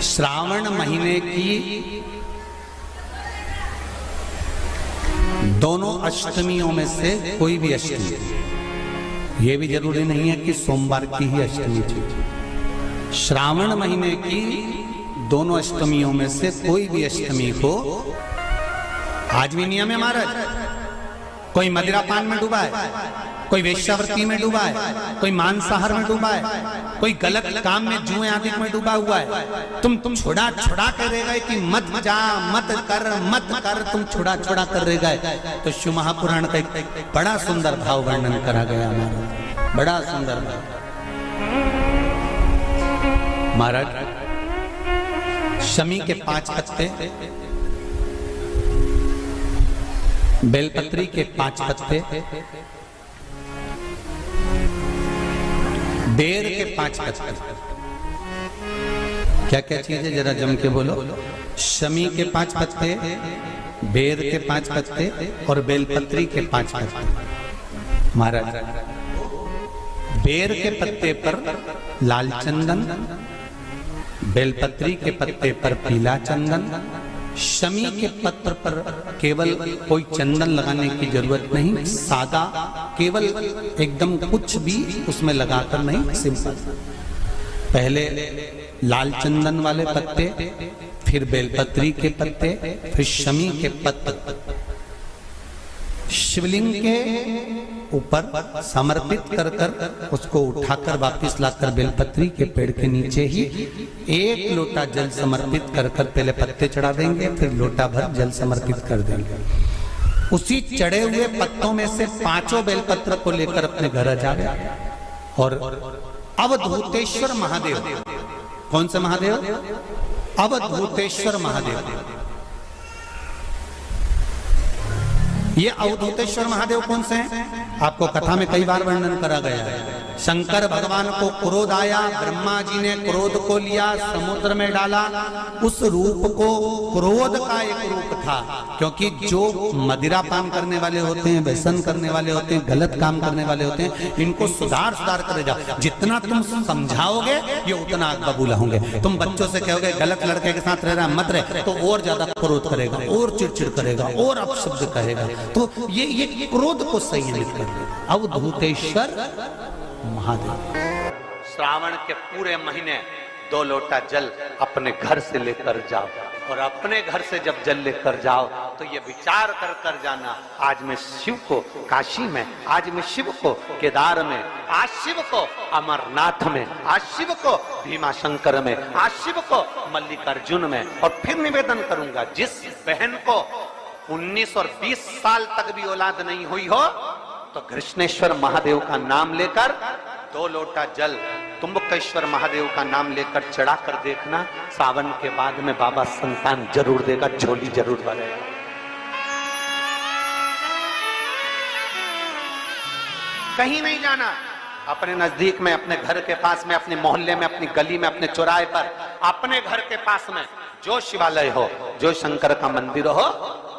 श्रावण महीने की दोनों अष्टमियों में से कोई भी अष्टमी, ये भी जरूरी नहीं है कि सोमवार की ही अष्टमी थी। श्रावण महीने की दोनों अष्टमियों में से कोई भी अष्टमी को, आज भी नियम है महाराज, कोई मदिरा पान में डूबा है, कोई वेश्यावृत्ति में डूबा है, कोई मांसाहार में डूबा है, कोई गलत काम में जुए आदि में डूबा हुआ है, तुम छुड़ा छुड़ा कर रह गए कि मत जा मत कर, तुम छुड़ा छुड़ा कर रह गए। तो शिव महापुराण का एक बड़ा सुंदर भाव वर्णन करा गया हमारा, बड़ा सुंदर भाव। महाराज शमी के 5 पत्ते, बेलपत्री के 5 पत्ते, बेर के 5 पत्ते, क्या क्या चीज है जरा जम के बोलो। शमी के 5 पत्ते, बेर के 5 पत्ते और बेलपत्री के 5 पत्ते। महाराज बेर के पत्ते पर लाल चंदन, बेलपत्री के पत्ते पर पीला चंदन, शमी के पत्र पर केवल कोई चंदन लगाने की जरूरत नहीं, सादा केवल एकदम कुछ भी उसमें लगाकर नहीं, सिंपल। पहले लाल चंदन वाले पत्ते, फिर बेलपत्री के पत्ते, फिर शमी के पत्ते शिवलिंग के ऊपर समर्पित कर कर उसको उठाकर वापस लाकर बेलपत्री के पेड़ के नीचे ही 1 लोटा जल समर्पित कर कर पहले पत्ते चढ़ा देंगे, फिर लोटा भर जल समर्पित कर देंगे। उसी चढ़े हुए पत्तों में से 5 बेलपत्र को लेकर अपने घर आ जाए और अवधूतेश्वर महादेव, कौन से महादेव? अवधूतेश्वर महादेव। ये अवधूतेश्वर महादेव कौन से हैं? आपको कथा में कई बार वर्णन करा गया है। शंकर भगवान को क्रोध आया, ब्रह्मा जी ने क्रोध को लिया, समुद्र में डाला। उस रूप को क्रोध का एक रूप था, क्योंकि जो मदिरा पान करने वाले होते हैं, व्यसन करने वाले होते हैं, गलत काम करने वाले होते हैं, इनको सुधार करे जाओ। जितना तुम समझाओगे ये उतना आग बबूला होंगे। तुम बच्चों से कहोगे गलत लड़के के साथ रह रहा मत रहे, तो और ज्यादा क्रोध करेगा, और चिड़चिड़ करेगा, और अपशब्द कहेगा। तो ये क्रोध को संयमित कर देगा अवधूतेश्वर महादेव। श्रावण के पूरे महीने 2 लोटा जल अपने घर से लेकर जाओ, और अपने घर से जब जल लेकर जाओ तो ये विचार कर कर जाना, आज मैं शिव को काशी में, आज मैं शिव को केदार में, आज शिव को अमरनाथ में, आज शिव को भीमा शंकर में, आज शिव को मल्लिकार्जुन में। और फिर निवेदन करूंगा, जिस बहन को 19 और 20 साल तक भी औलाद नहीं हुई हो, तो कृष्णेश्वर महादेव का नाम लेकर 2 लोटा जल तुम्बकेश्वर महादेव का नाम लेकर चढ़ा कर देखना, सावन के बाद में बाबा संतान जरूर देगा, झोली जरूर भरेगा। कहीं नहीं जाना, अपने नजदीक में, अपने घर के पास में, अपने मोहल्ले में, अपनी गली में, अपने चौराहे पर, अपने घर के पास में जो शिवालय हो, जो शंकर का मंदिर हो,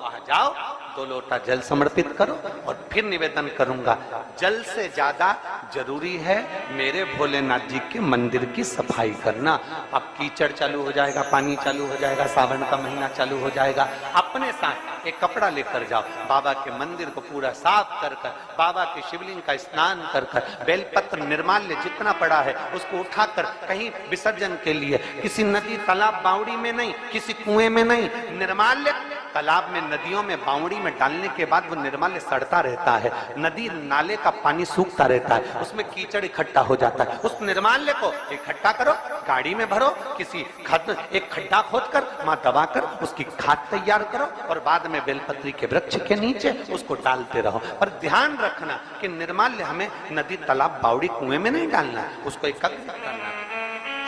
वहां जाओ, 2 लोटा जल समर्पित करो। और फिर निवेदन करूंगा, जल से ज्यादा जरूरी है मेरे भोलेनाथ जी के मंदिर की सफाई करना। अब कीचड़ चालू हो जाएगा, पानी चालू हो जाएगा, सावन का महीना चालू हो जाएगा। अपने साथ एक कपड़ा लेकर जाओ, बाबा के मंदिर को पूरा साफ कर कर, बाबा के शिवलिंग का स्नान कर कर, बेलपत्र निर्माल्य जितना पड़ा है उसको उठाकर कहीं विसर्जन के लिए, किसी नदी तालाब बावड़ी में नहीं, किसी कुएं में नहीं, निर्माल्य तालाब में, नदियों में, बावड़ी में डालने के बाद वो निर्माल्य सड़ता रहता है, नदी नाले का पानी सूखता रहता है, उसमें कीचड़ इकट्ठा हो जाता है। उस निर्माल्य को इकट्ठा करो, गाड़ी में भरो, किसी एक खड्डा खोदकर वहां दबाकर उसकी खाद तैयार करो, और बाद में बेलपत्री के वृक्ष के नीचे उसको डालते रहो। पर ध्यान रखना कि निर्माल्य हमें नदी तालाब बावड़ी कुएं में नहीं डालना, उसको एकत्रित करना।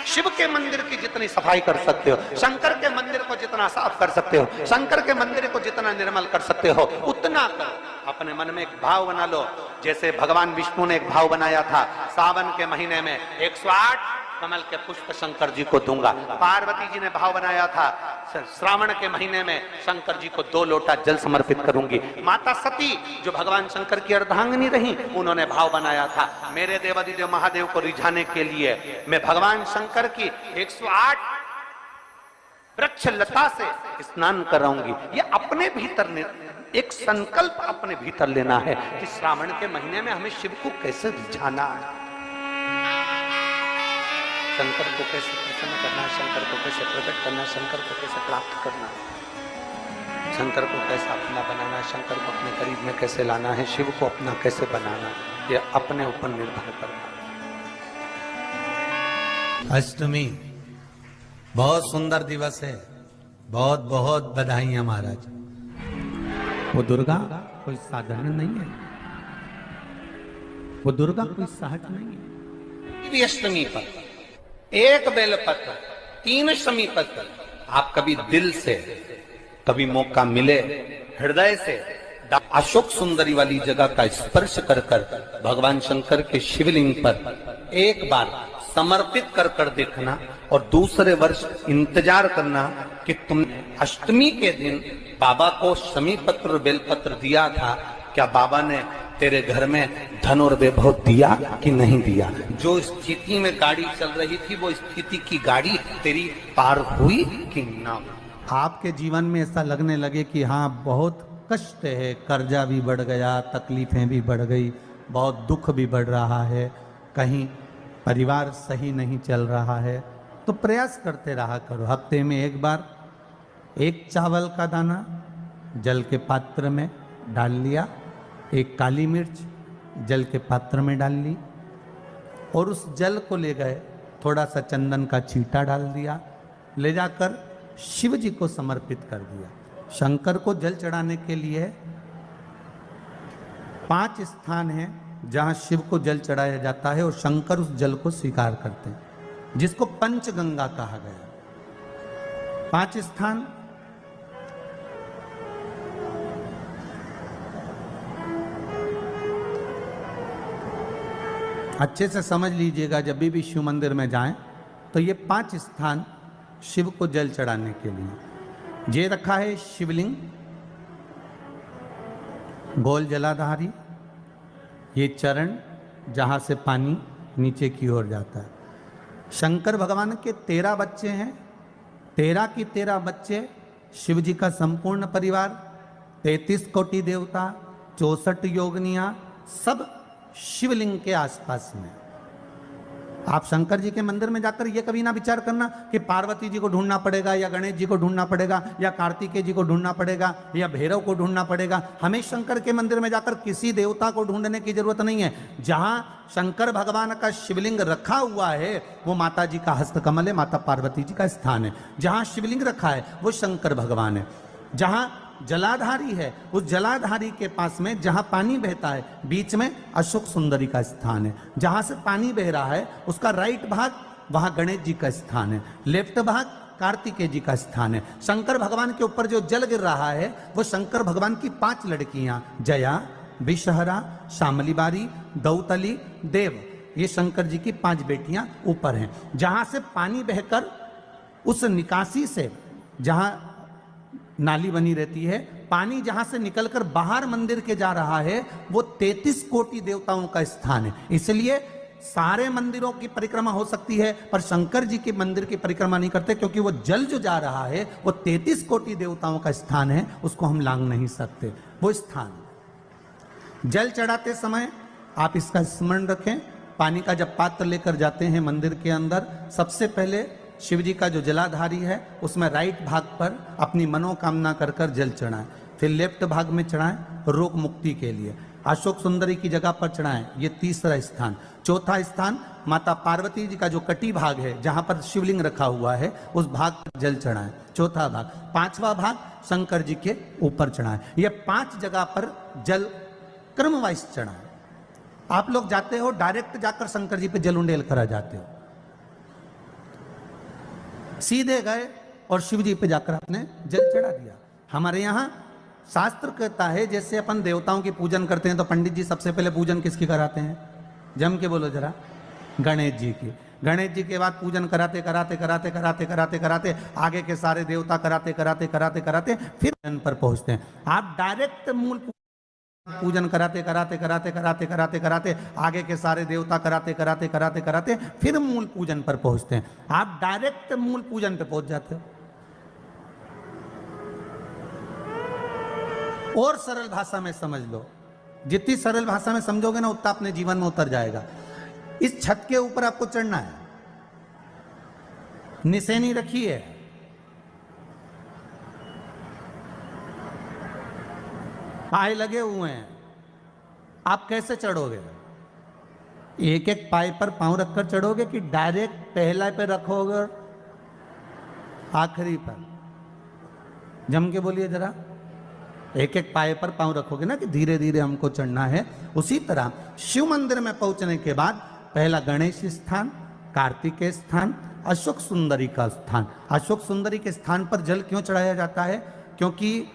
शिव के मंदिर की जितनी सफाई कर सकते हो, शंकर के मंदिर को जितना साफ कर सकते हो, शंकर के मंदिर को जितना निर्मल कर सकते हो, उतना करो। अपने मन में एक भाव बना लो, जैसे भगवान विष्णु ने एक भाव बनाया था, सावन के महीने में 108 कमल के पुष्प शंकर जी को दूंगा। पार्वती जी ने भाव बनाया था, श्रावण के महीने में शंकर जी को 2 लोटा जल समर्पित करूंगी। माता सती जो भगवान शंकर की अर्धांगिनी रही, उन्होंने भाव बनाया था, मेरे देवादिदेव महादेव को रिझाने के लिए मैं भगवान शंकर की 108 वृक्ष लता से स्नान कराऊंगी। ये अपने भीतर एक संकल्प अपने भीतर लेना है कि श्रावण के महीने में हमें शिव को कैसे रिझाना है, शंकर को कैसे प्रसन्न करना है, शंकर को कैसे प्रकट करना है, शंकर को कैसे प्राप्त करना है, शंकर को कैसे अपना बनाना है, शंकर को अपने करीब में कैसे लाना है, शिव को अपना कैसे बनाना है, ये अपने ऊपर निर्भर करना। अष्टमी बहुत सुंदर दिवस है, बहुत बहुत बधाइयां महाराज। वो दुर्गा कोई साधारण नहीं है, वो दुर्गा कोई सहज नहीं है। अष्टमी पर एक बेलपत्र, 3 शमी पत्र, आप कभी दिल से, कभी मौका मिले हृदय से अशोक सुंदरी वाली जगह का स्पर्श कर कर भगवान शंकर के शिवलिंग पर एक बार समर्पित कर कर देखना, और दूसरे वर्ष इंतजार करना कि तुमने अष्टमी के दिन बाबा को शमी पत्र बेलपत्र दिया था, क्या बाबा ने तेरे घर में धन और वैभव दिया कि नहीं दिया। जो स्थिति में गाड़ी चल रही थी वो स्थिति की गाड़ी तेरी पार हुई कि ना। आपके जीवन में ऐसा लगने लगे कि हाँ बहुत कष्ट है, कर्जा भी बढ़ गया, तकलीफें भी बढ़ गई, बहुत दुख भी बढ़ रहा है, कहीं परिवार सही नहीं चल रहा है, तो प्रयास करते रहा करो। हफ्ते में एक बार एक चावल का दाना जल के पात्र में डाल लिया, एक काली मिर्च जल के पात्र में डाल ली, और उस जल को ले गए, थोड़ा सा चंदन का छींटा डाल दिया, ले जाकर शिव जी को समर्पित कर दिया। शंकर को जल चढ़ाने के लिए 5 स्थान हैं जहां शिव को जल चढ़ाया जाता है, और शंकर उस जल को स्वीकार करते हैं, जिसको पंचगंगा कहा गया। 5 स्थान अच्छे से समझ लीजिएगा, जब भी शिव मंदिर में जाएं तो ये 5 स्थान शिव को जल चढ़ाने के लिए ये रखा है। शिवलिंग, गोल जलाधारी, ये चरण जहाँ से पानी नीचे की ओर जाता है। शंकर भगवान के 13 बच्चे हैं, 13 की 13 बच्चे, शिव जी का संपूर्ण परिवार, 33 कोटि देवता, 64 योगनियाँ, सब शिवलिंग के आसपास में। आप शंकर जी के मंदिर में जाकर ये कभी ना विचार करना कि पार्वती जी को ढूंढना पड़ेगा, या गणेश जी को ढूंढना पड़ेगा, या कार्तिकेय जी को ढूंढना पड़ेगा, या भैरव को ढूंढना पड़ेगा। हमें शंकर के मंदिर में जाकर किसी देवता को ढूंढने की जरूरत नहीं है। जहां शंकर भगवान का शिवलिंग रखा हुआ है वो माता जी का हस्तकमल है, माता पार्वती जी का स्थान है। जहां शिवलिंग रखा है वो शंकर भगवान है। जहां जलाधारी है, उस जलाधारी के पास में जहां पानी बहता है बीच में अशोक सुंदरी का स्थान है। जहां से पानी बह रहा है उसका राइट भाग, वहां गणेश जी का स्थान है, लेफ्ट भाग कार्तिकेय जी का स्थान है। शंकर भगवान के ऊपर जो जल गिर रहा है वो शंकर भगवान की 5 लड़कियां, जया, विषहरा, शामली बारी, दौतली, देव, ये शंकर जी की 5 बेटियां ऊपर हैं। जहां से पानी बहकर उस निकासी से, जहां नाली बनी रहती है, पानी जहां से निकलकर बाहर मंदिर के जा रहा है वो 33 कोटि देवताओं का स्थान है। इसलिए सारे मंदिरों की परिक्रमा हो सकती है पर शंकर जी के मंदिर की परिक्रमा नहीं करते, क्योंकि वो जल जो जा रहा है वो 33 कोटि देवताओं का स्थान है, उसको हम लांग नहीं सकते। वो स्थान जल चढ़ाते समय आप इसका स्मरण रखें। पानी का जब पात्र लेकर जाते हैं मंदिर के अंदर, सबसे पहले शिव जी का जो जलाधारी है उसमें राइट भाग पर अपनी मनोकामना कर कर जल चढ़ाएं, फिर लेफ्ट भाग में चढ़ाएं रोग मुक्ति के लिए। अशोक सुंदरी की जगह पर चढ़ाएं, ये 3रा स्थान। 4था स्थान माता पार्वती जी का जो कटी भाग है जहां पर शिवलिंग रखा हुआ है उस भाग पर जल चढ़ाएं, 4था भाग। 5वां भाग शंकर जी के ऊपर चढ़ाएं। ये 5 जगह पर जल क्रमवाइज चढ़ाएं। आप लोग जाते हो डायरेक्ट जाकर शंकर जी पे जल उंडेल करा जाते हो, सीधे गए और शिव जी पे जाकर आपने जल चढ़ा दिया। हमारे यहाँ शास्त्र कहता है जैसे अपन देवताओं की पूजन करते हैं तो पंडित जी सबसे पहले पूजन किसकी कराते हैं? जम के बोलो जरा, गणेश जी की। गणेश जी के बाद पूजन कराते कराते कराते कराते कराते कराते आगे के सारे देवता कराते कराते कराते कराते फिर जन पर पहुंचते हैं। आप डायरेक्ट मूल पूजन कराते कराते कराते कराते कराते कराते आगे के सारे देवता कराते कराते कराते कराते फिर मूल पूजन पर पहुंचते हैं। आप डायरेक्ट मूल पूजन पे पहुंच जाते हो। और सरल भाषा में समझ लो, जितनी सरल भाषा में समझोगे ना उतना अपने जीवन में उतर जाएगा। इस छत के ऊपर आपको चढ़ना है, निशानी रखी है, पाए लगे हुए हैं, आप कैसे चढ़ोगे? एक एक पाए पर पांव रखकर चढ़ोगे कि डायरेक्ट पहला पे रखोगे और आखिरी पर? जम के बोलिए जरा। एक एक पाए पर पांव रखोगे ना कि धीरे धीरे हमको चढ़ना है। उसी तरह शिव मंदिर में पहुंचने के बाद पहला गणेश स्थान, कार्तिकेय स्थान, अशोक सुंदरी का स्थान। अशोक सुंदरी के स्थान पर जल क्यों चढ़ाया जाता है? क्योंकि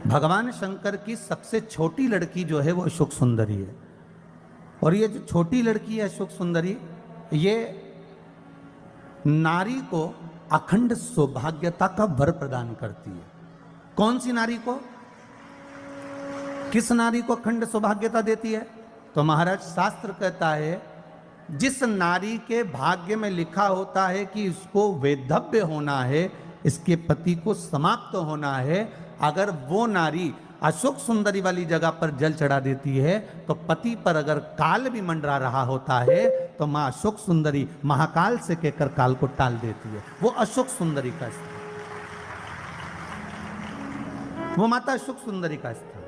भगवान शंकर की सबसे छोटी लड़की जो है वो अशोक सुंदरी है। और ये जो छोटी लड़की है अशोक सुंदरी, ये नारी को अखंड सौभाग्यता का वर प्रदान करती है। कौन सी नारी को? किस नारी को अखंड सौभाग्यता देती है? तो महाराज शास्त्र कहता है जिस नारी के भाग्य में लिखा होता है कि इसको वैधव्य होना है, इसके पति को समाप्त होना है, अगर वो नारी अशोक सुंदरी वाली जगह पर जल चढ़ा देती है तो पति पर अगर काल भी मंडरा रहा होता है तो मां अशोक सुंदरी महाकाल से कहकर काल को टाल देती है। वो अशोक सुंदरी का स्थान, वो माता अशोक सुंदरी का स्थान।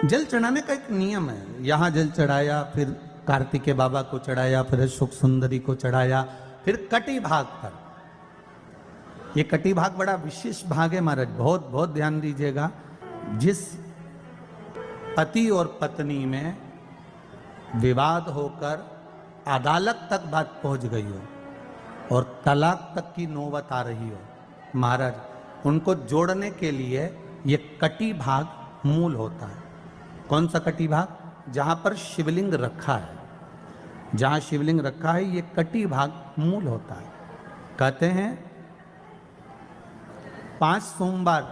जल चढ़ाने का एक नियम है। यहां जल चढ़ाया, फिर कार्तिकेय बाबा को चढ़ाया, फिर अशोक सुंदरी को चढ़ाया, फिर कटी भाग पर। ये कटी भाग बड़ा विशेष भाग है महाराज, बहुत बहुत ध्यान दीजिएगा। जिस पति और पत्नी में विवाद होकर अदालत तक बात पहुंच गई हो और तलाक तक की नौबत आ रही हो, महाराज उनको जोड़ने के लिए ये कटी भाग मूल होता है। कौन सा कटी भाग? जहां पर शिवलिंग रखा है, जहां शिवलिंग रखा है ये कटी भाग मूल होता है। कहते हैं 5 सोमवार,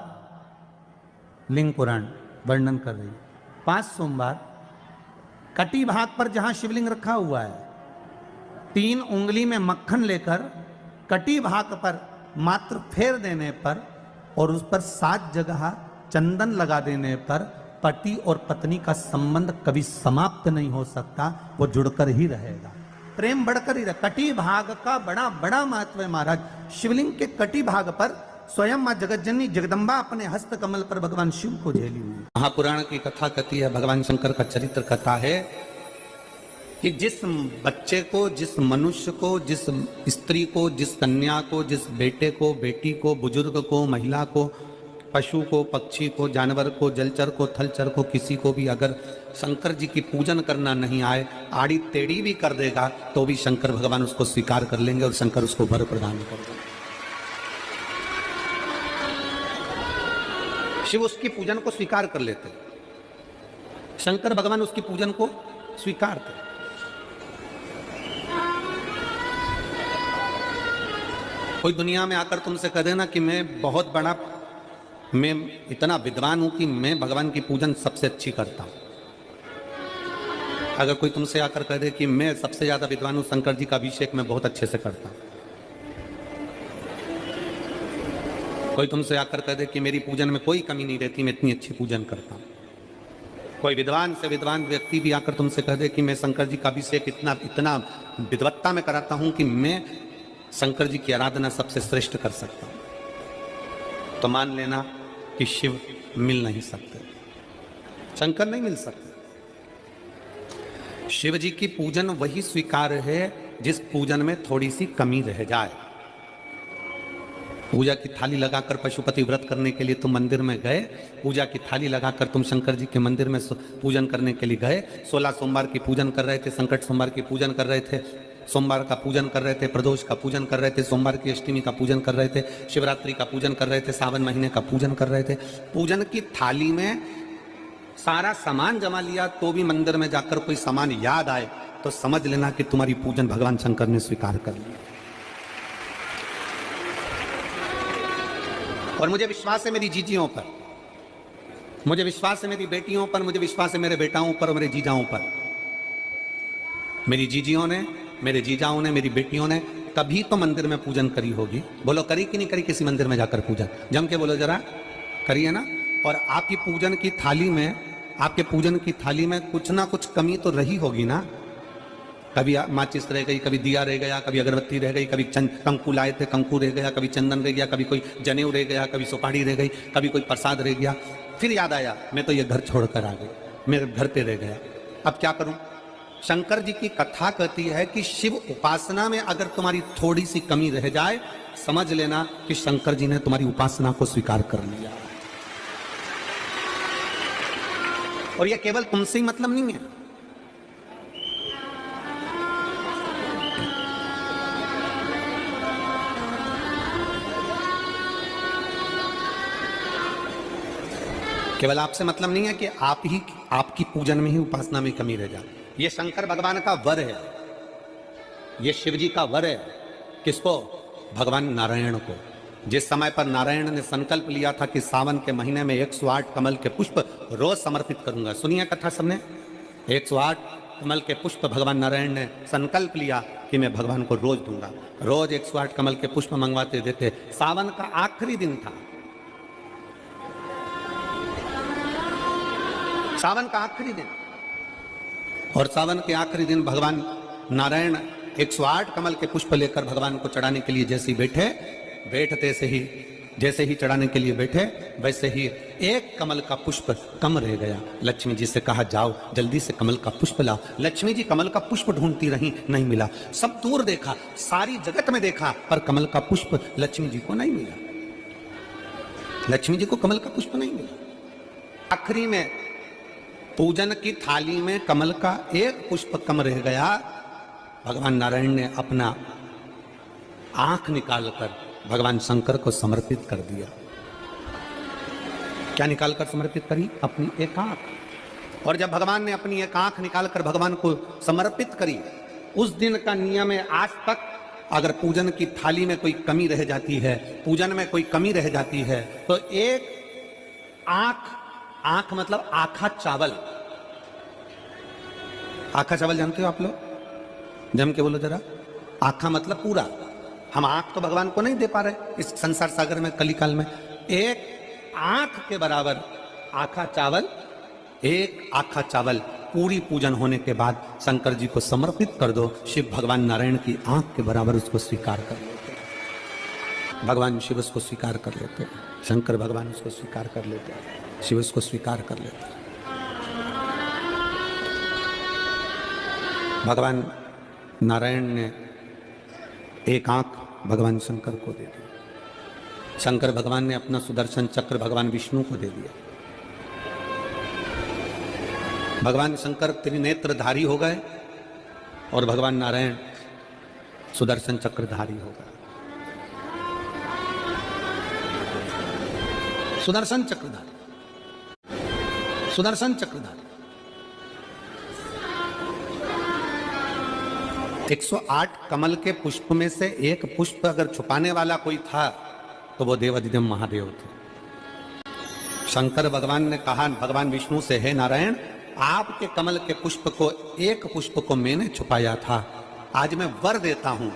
लिंग पुराण वर्णन कर रही है, 5 सोमवार कटी भाग पर जहां शिवलिंग रखा हुआ है, 3 उंगली में मक्खन लेकर कटी भाग पर मात्र फेर देने पर और उस पर 7 जगह चंदन लगा देने पर पति और पत्नी का संबंध कभी समाप्त नहीं हो सकता, वो जुड़कर ही रहेगा, प्रेम बढ़कर ही रहेगा। कटी भाग का बड़ा बड़ा महत्व है महाराज। शिवलिंग के कटी भाग पर स्वयं मां जगतजननी जगदम्बा अपने हस्त कमल पर भगवान शिव को झेली हुई। महापुराण की कथा कहती है, भगवान शंकर का चरित्र कथा है कि जिस बच्चे को, जिस मनुष्य को, जिस स्त्री को, जिस कन्या को, जिस बेटे को, बेटी को, बुजुर्ग को, महिला को, पशु को, पक्षी को, जानवर को, जलचर को, थलचर को, किसी को भी अगर शंकर जी की पूजन करना नहीं आए, आड़ी टेढ़ी भी कर देगा तो भी शंकर भगवान उसको स्वीकार कर लेंगे और शंकर उसको वर प्रदान कर देंगे। शिव उसकी पूजन को स्वीकार कर लेते, शंकर भगवान उसकी पूजन को स्वीकार करते। कोई दुनिया में आकर तुमसे कह देना कि मैं इतना विद्वान हूं कि मैं भगवान की पूजन सबसे अच्छी करता हूं। अगर कोई तुमसे आकर कह दे कि मैं सबसे ज्यादा विद्वान हूं, शंकर जी का अभिषेक मैं बहुत अच्छे से करता हूं। कोई तुमसे आकर कह दे कि मेरी पूजन में कोई कमी नहीं रहती, मैं इतनी अच्छी पूजन करता हूं। कोई विद्वान से विद्वान व्यक्ति भी आकर तुमसे कह दे कि मैं शंकर जी का अभिषेक इतना विद्वत्ता में कराता हूं कि मैं शंकर जी की आराधना सबसे श्रेष्ठ कर सकता हूं, तो मान लेना कि शिव मिल नहीं सकते, शंकर नहीं मिल सकते। शिव जी की पूजन वही स्वीकार है जिस पूजन में थोड़ी सी कमी रह जाए। पूजा की थाली लगाकर पशुपति व्रत करने के लिए तुम मंदिर में गए, पूजा की थाली लगाकर तुम शंकर जी के मंदिर में पूजन करने के लिए गए, 16 सोमवार की पूजन कर रहे थे, संकट सोमवार की पूजन कर रहे थे, सोमवार का पूजन कर रहे थे, प्रदोष का पूजन कर रहे थे, सोमवार की अष्टमी का पूजन कर रहे थे, शिवरात्रि का पूजन कर रहे थे, सावन महीने का पूजन कर रहे थे। पूजन की थाली में सारा सामान जमा लिया तो भी मंदिर में जाकर कोई सामान याद आए तो समझ लेना कि तुम्हारी पूजन भगवान शंकर ने स्वीकार कर लिया। और मुझे विश्वास है मेरी जीजियों पर, मुझे विश्वास है मेरी बेटियों पर, मुझे विश्वास है मेरे बेटाओं पर और मेरे जीजाओं पर। मेरी जीजियों ने, मेरे जीजाओं ने, मेरी बेटियों ने कभी तो मंदिर में पूजन करी होगी। बोलो करी कि नहीं करी किसी मंदिर में जाकर पूजन? जम के बोलो जरा, करी है ना? और आपकी पूजन की थाली में, आपके पूजन की थाली में कुछ ना कुछ कमी तो रही होगी ना। कभी माचिस रह गई, कभी दिया रह गया, कभी अगरबत्ती रह गई, कभी कंकु लाए थे कंकु रह गया, कभी चंदन रह गया, कभी कोई जनेऊ रह गया, कभी सुपारी रह गई, कभी कोई प्रसाद रह गया। फिर याद आया मैं तो ये घर छोड़कर आ गई, मेरे घर पे रह गया, अब क्या करूं? शंकर जी की कथा कहती है कि शिव उपासना में अगर तुम्हारी थोड़ी सी कमी रह जाए, समझ लेना कि शंकर जी ने तुम्हारी उपासना को स्वीकार कर लिया। और यह केवल तुमसे ही मतलब नहीं है, केवल आपसे मतलब नहीं है कि आपकी पूजन में ही, उपासना में कमी रह जाए। ये शंकर भगवान का वर है, ये शिव जी का वर है। किसको? भगवान नारायण को। जिस समय पर नारायण ने संकल्प लिया था कि सावन के महीने में 108 कमल के पुष्प रोज समर्पित करूंगा। सुनिए कथा सबने, 108 कमल के पुष्प भगवान नारायण ने संकल्प लिया कि मैं भगवान को रोज दूंगा। रोज 108 कमल के पुष्प मंगवाते देते। सावन का आखिरी दिन था, सावन का आखिरी दिन, और सावन के आखिरी दिन भगवान नारायण 108 कमल के पुष्प लेकर भगवान को चढ़ाने के लिए जैसे ही जैसे ही चढ़ाने के लिए बैठे, वैसे ही एक कमल का पुष्प कम रह गया। लक्ष्मी जी से कहा जाओ जल्दी से कमल का पुष्प लाओ। लक्ष्मी जी कमल का पुष्प ढूंढती रही, नहीं मिला। सब दूर देखा, सारी जगत में देखा, पर कमल का पुष्प लक्ष्मी जी को नहीं मिला। लक्ष्मी जी को कमल का पुष्प नहीं मिला। आखिरी में पूजन की थाली में कमल का एक पुष्प कम रह गया। भगवान नारायण ने अपना आंख निकालकर भगवान शंकर को समर्पित कर दिया। क्या निकालकर समर्पित करी? अपनी एक आंख। और जब भगवान ने अपनी एक आंख निकालकर भगवान को समर्पित करी, उस दिन का नियम है आज तक, अगर पूजन की थाली में कोई कमी रह जाती है, पूजन में कोई कमी रह जाती है, तो एक आंख मतलब आखा चावल। आखा चावल जानते हो आप लोग? जम के बोलो जरा। आखा मतलब पूरा। हम आंख तो भगवान को नहीं दे पा रहे इस संसार सागर में, कलिकाल में। एक आंख के बराबर आखा चावल, एक आखा चावल पूरी पूजन होने के बाद शंकर जी को समर्पित कर दो। शिव भगवान नारायण की आंख के बराबर उसको स्वीकार कर लेते हैं। भगवान शिव उसको स्वीकार कर लेते हैं, शंकर भगवान उसको स्वीकार कर लेते हैं, शिव उसको स्वीकार कर लेते हैं। भगवान नारायण ने एक आंख भगवान शंकर को दे दी। शंकर भगवान ने अपना सुदर्शन चक्र भगवान विष्णु को दे दिया। भगवान शंकर त्रिनेत्रधारी हो गए और भगवान नारायण सुदर्शन चक्रधारी हो गए। सुदर्शन चक्रधारी, सुदर्शन चक्रधारी। 108 कमल के पुष्प में से एक पुष्प अगर छुपाने वाला कोई था तो वो देवाधिदेव महादेव थे। शंकर भगवान ने कहा भगवान विष्णु से, हे नारायण, आपके कमल के पुष्प को, एक पुष्प को मैंने छुपाया था। आज मैं वर देता हूं,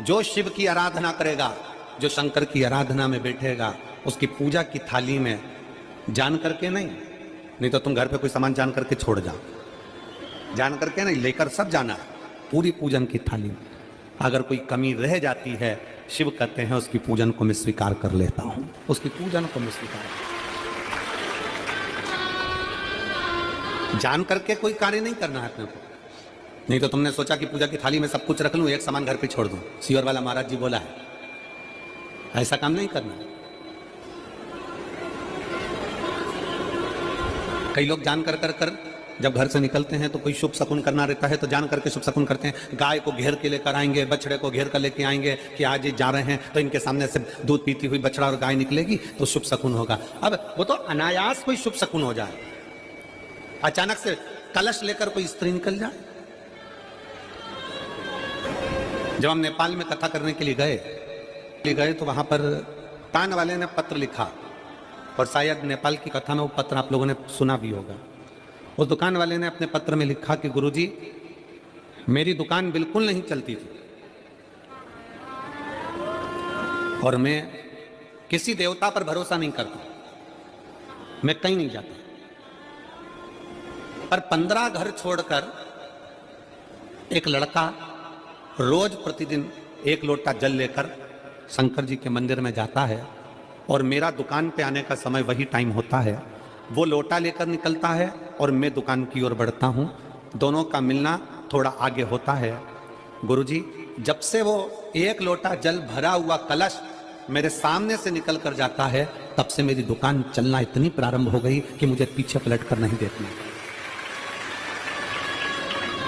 जो शिव की आराधना करेगा, जो शंकर की आराधना में बैठेगा, उसकी पूजा की थाली में जान करके नहीं तो तुम घर पे कोई सामान जान करके छोड़ जाओ, जान करके नहीं, लेकर सब जाना। पूरी पूजन की थाली में अगर कोई कमी रह जाती है, शिव कहते हैं उसकी पूजन को मैं स्वीकार कर लेता हूं, उसकी पूजन को मैं स्वीकार। जान करके कोई कार्य नहीं करना है अपने को। नहीं तो तुमने सोचा कि पूजा की थाली में सब कुछ रख लूं, एक सामान घर पे छोड़ दूं। सीवर वाला महाराज जी बोला है, ऐसा काम नहीं करना। कई लोग जान कर जब घर से निकलते हैं तो कोई शुभ शकुन करना रहता है तो जान करके शुभ शकुन करते हैं। गाय को घेर के लेकर आएंगे, बछड़े को घेर कर लेके आएंगे कि आज ये जा रहे हैं तो इनके सामने से दूध पीती हुई बछड़ा और गाय निकलेगी तो शुभ शकुन होगा। अब वो तो अनायास कोई शुभ शकुन हो जाए, अचानक से कलश लेकर कोई स्त्री निकल जाए। जब हम नेपाल में कथा करने के लिए गए तो वहां पर कान वाले ने पत्र लिखा, और शायद नेपाल की कथा में वो पत्र आप लोगों ने सुना भी होगा। उस दुकान वाले ने अपने पत्र में लिखा कि गुरुजी, मेरी दुकान बिल्कुल नहीं चलती थी, और मैं किसी देवता पर भरोसा नहीं करता, मैं कहीं नहीं जाता, पर 15 घर छोड़कर एक लड़का रोज प्रतिदिन 1 लोटा जल लेकर शंकर जी के मंदिर में जाता है और मेरा दुकान पे आने का समय वही टाइम होता है। वो लोटा लेकर निकलता है और मैं दुकान की ओर बढ़ता हूँ, दोनों का मिलना थोड़ा आगे होता है। गुरुजी, जब से वो 1 लोटा जल भरा हुआ कलश मेरे सामने से निकल कर जाता है, तब से मेरी दुकान चलना इतनी प्रारंभ हो गई कि मुझे पीछे पलट कर नहीं देखना।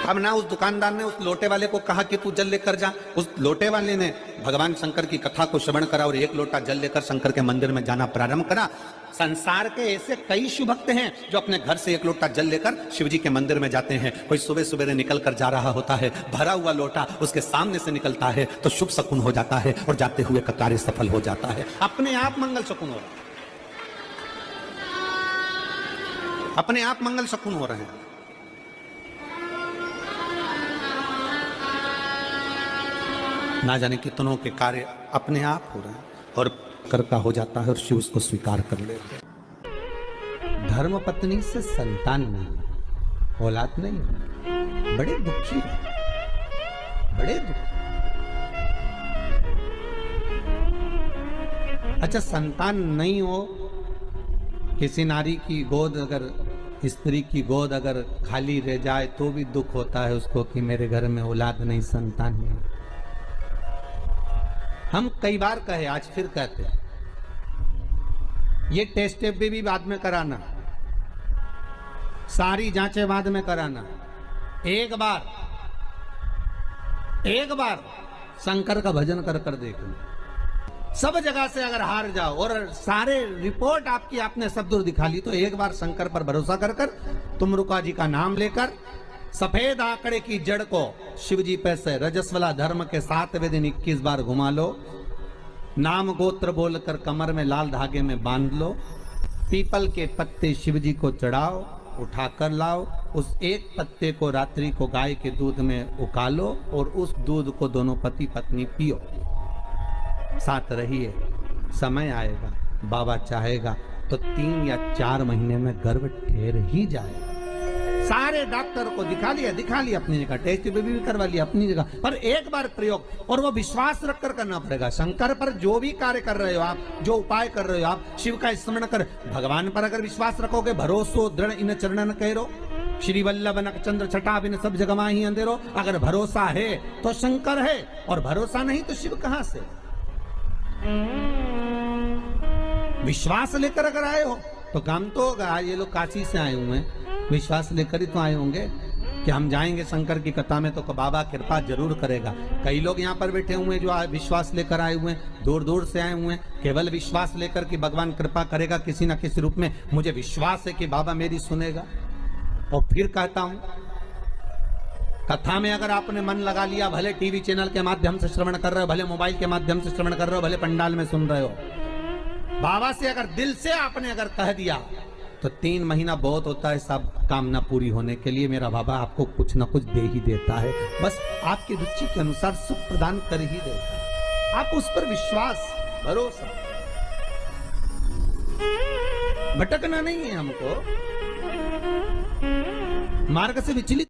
अब ना उस दुकानदार ने उस लोटे वाले को कहा कि तू जल लेकर जा, उस लोटे वाले ने भगवान शंकर की कथा को श्रवण करा और 1 लोटा जल लेकर शंकर के मंदिर में जाना प्रारंभ करा। संसार के ऐसे कई शिव भक्त हैं जो अपने घर से 1 लोटा जल लेकर शिव जी के मंदिर में जाते हैं। कोई सुबह सुबह निकल कर जा रहा होता है, भरा हुआ लोटा उसके सामने से निकलता है तो शुभ शकुन हो जाता है और जाते हुए का कार्य सफल हो जाता है। अपने आप मंगल शकुन हो रहा है, अपने आप मंगल शकुन हो रहे हैं। ना जाने कितनों के कार्य अपने आप हो रहे हैं और करता हो जाता है और शिव उसको स्वीकार कर लेते हैं। धर्म पत्नी से संतान नहीं, औलाद नहीं, बड़े दुखी है, बड़े दुखी। अच्छा, संतान नहीं हो, किसी नारी की गोद अगर, स्त्री की गोद अगर खाली रह जाए तो भी दुख होता है उसको कि मेरे घर में औलाद नहीं, संतान नहीं। हम कई बार कहे, आज फिर कहते हैं, ये टेस्ट भी बाद में कराना, सारी जांचें बाद में कराना। एक बार शंकर का भजन कर कर देखना। सब जगह से अगर हार जाओ और सारे रिपोर्ट आपकी आपने सब दूर दिखा ली, तो एक बार शंकर पर भरोसा कर कर तुम रुका जी का नाम लेकर सफेद आंकड़े की जड़ को शिव जी पे से रजस्वला धर्म के 7वें दिन 21 बार घुमा लो। नाम गोत्र बोलकर कमर में लाल धागे में बांध लो। पीपल के पत्ते शिव जी को चढ़ाओ, उठा कर लाओ। उस एक पत्ते को रात्रि को गाय के दूध में उकालो और उस दूध को दोनों पति पत्नी पियो। साथ रहिए, समय आएगा, बाबा चाहेगा तो 3 या 4 महीने में गर्भ ठहर ही जाएगा। सारे डॉक्टर को दिखा लिया अपनी जगह, टेस्ट भी करवा लिया अपनी जगह, पर एक बार प्रयोग, और वो विश्वास रखकर करना पड़ेगा। शंकर पर जो भी कार्य कर रहे हो आप, जो उपाय कर रहे हो आप, शिव का स्मरण कर, भगवान पर अगर विश्वास रखोगे, भरोसो दृढ़ इन चरणन करो, श्री वल्लभ नख चंद्र छटा बिन सब जगमा ही अंधेरो। अगर भरोसा है तो शंकर है, और भरोसा नहीं तो शिव कहां से। विश्वास लेकर अगर आए हो तो काम तो होगा। ये लोग काशी से आए हुए हैं, विश्वास लेकर ही तो आए होंगे कि हम जाएंगे शंकर की कथा में तो बाबा कृपा जरूर करेगा। कई लोग यहाँ पर बैठे हुए हैं जो विश्वास लेकर आए हुए हैं, दूर दूर से आए हुए हैं, केवल विश्वास लेकर कि भगवान कृपा करेगा किसी ना किसी रूप में। मुझे विश्वास है कि बाबा मेरी सुनेगा। और फिर कहता हूं, कथा में अगर आपने मन लगा लिया, भले टीवी चैनल के माध्यम से श्रवण कर रहे हो, भले मोबाइल के माध्यम से श्रवण कर रहे हो, भले पंडाल में सुन रहे हो, बाबा से अगर दिल से आपने अगर कह दिया तो 3 महीना बहुत होता है सब कामना पूरी होने के लिए। मेरा बाबा आपको कुछ ना कुछ दे ही देता है, बस आपकी रुचि के अनुसार सुख प्रदान कर ही देता है। आप उस पर विश्वास, भरोसा, भटकना नहीं है हमको, मार्ग से विचलित